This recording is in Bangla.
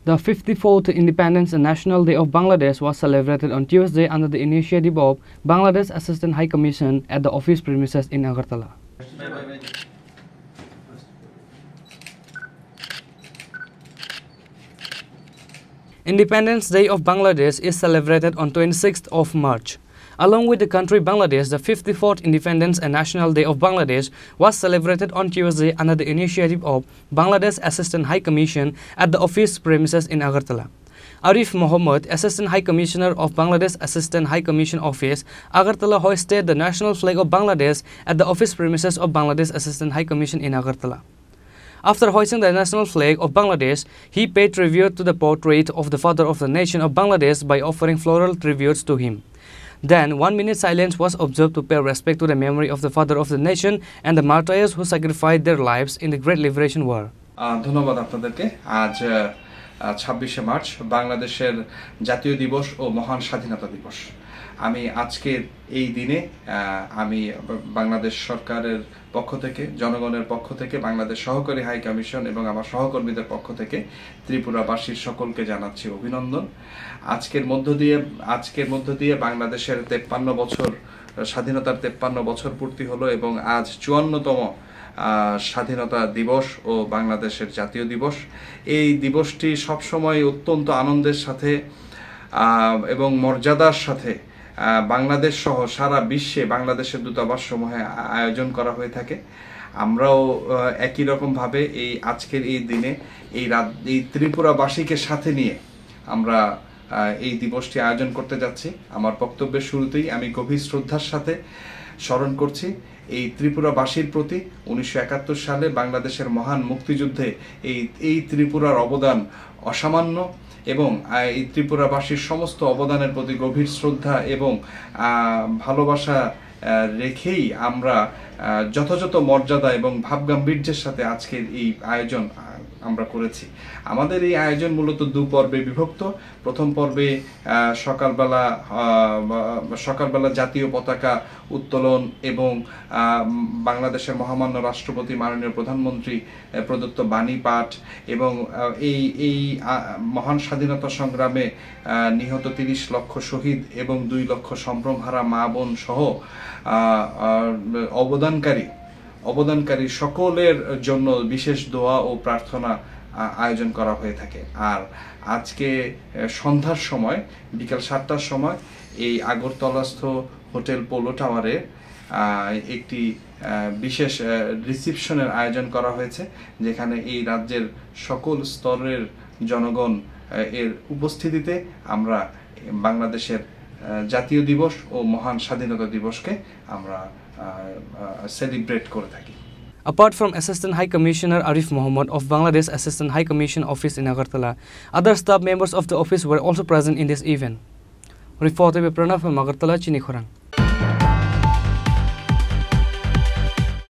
The 54th Independence and National Day of Bangladesh was celebrated on Tuesday under the initiative of Bangladesh Assistant High Commission at the office premises in Agartala. Independence Day of Bangladesh is celebrated on 26th of March. Along with the country Bangladesh, the 54th Independence and National Day of Bangladesh was celebrated on Tuesday under the initiative of Bangladesh Assistant High Commission at the office premises in Agartala. Arif Mohammed, Assistant High Commissioner of Bangladesh Assistant High Commission Office, Agartala, hoisted the national flag of Bangladesh at the office premises of Bangladesh Assistant High Commission in Agartala. After hoisting the national flag of Bangladesh, he paid tribute to the portrait of the father of the nation of Bangladesh by offering floral tributes to him. Then, 1 minute silence was observed to pay respect to the memory of the father of the nation and the martyrs who sacrificed their lives in the Great Liberation War. ধন্যবাদ আপনাদেরকে। আজ 26শে মার্চ বাংলাদেশের জাতীয় দিবস ও মহান স্বাধীনতা দিবস। আমি আজকের এই দিনে আমি বাংলাদেশ সরকারের পক্ষ থেকে, জনগণের পক্ষ থেকে, বাংলাদেশ সহকারী হাই কমিশন এবং আমার সহকর্মীদের পক্ষ থেকে ত্রিপুরাবাসীর সকলকে জানাচ্ছি অভিনন্দন। আজকের মধ্য দিয়ে বাংলাদেশের 53 বছর স্বাধীনতার 53 বছর পূর্তি হলো এবং আজ 54তম স্বাধীনতা দিবস ও বাংলাদেশের জাতীয় দিবস। এই দিবসটি সবসময় অত্যন্ত আনন্দের সাথে এবং মর্যাদার সাথে বাংলাদেশ সহ সারা বিশ্বে বাংলাদেশের দূতাবাস সমূহে আয়োজন করা হয়ে থাকে। আমরাও একই রকম ভাবে এই আজকের এই দিনে এই ত্রিপুরাবাসীকে সাথে নিয়ে আমরা এই দিবসটি আয়োজন করতে যাচ্ছি। আমার বক্তব্যের শুরুতেই আমি গভীর শ্রদ্ধার সাথে স্মরণ করছি এই ত্রিপুরাবাসীর প্রতি 1971 সালে বাংলাদেশের মহান মুক্তিযুদ্ধে এই ত্রিপুরার অবদান অসামান্য এবং এই ত্রিপুরাবাসীর সমস্ত অবদানের প্রতি গভীর শ্রদ্ধা এবং ভালোবাসা রেখেই আমরা যথাযথ মর্যাদা এবং ভাবগাম্ভীর্যের সাথে আজকের এই আয়োজন আমরা করেছি। আমাদের এই আয়োজন মূলত 2 পর্বে বিভক্ত। প্রথম পর্বে সকালবেলা জাতীয় পতাকা উত্তোলন এবং বাংলাদেশের মহামান্য রাষ্ট্রপতি মাননীয় প্রধানমন্ত্রী প্রদত্ত বাণী পাঠ এবং এই মহান স্বাধীনতা সংগ্রামে নিহত 30 লক্ষ শহীদ এবং 2 লক্ষ সম্ভ্রমহারা মা বোন সহ অবদানকারী সকলের জন্য বিশেষ দোয়া ও প্রার্থনা আয়োজন করা হয়ে থাকে। আর আজকে সন্ধ্যার সময় বিকাল 7টার সময় এই আগরতলাস্থ হোটেল পোলো টাওয়ারে একটি বিশেষ রিসেপশনের আয়োজন করা হয়েছে, যেখানে এই রাজ্যের সকল স্তরের জনগণ এর উপস্থিতিতে আমরা বাংলাদেশের জাতীয় দিবস ও মহান স্বাধীনতা দিবসকে আমরা celebrate করে থাকি। Apart from Assistant High Commissioner Arif Mohammed of Bangladesh Assistant High Commission Office in Agartala, other staff members of the office were also present in this event. Reported by Pranav from Agartala, Chinikhorang.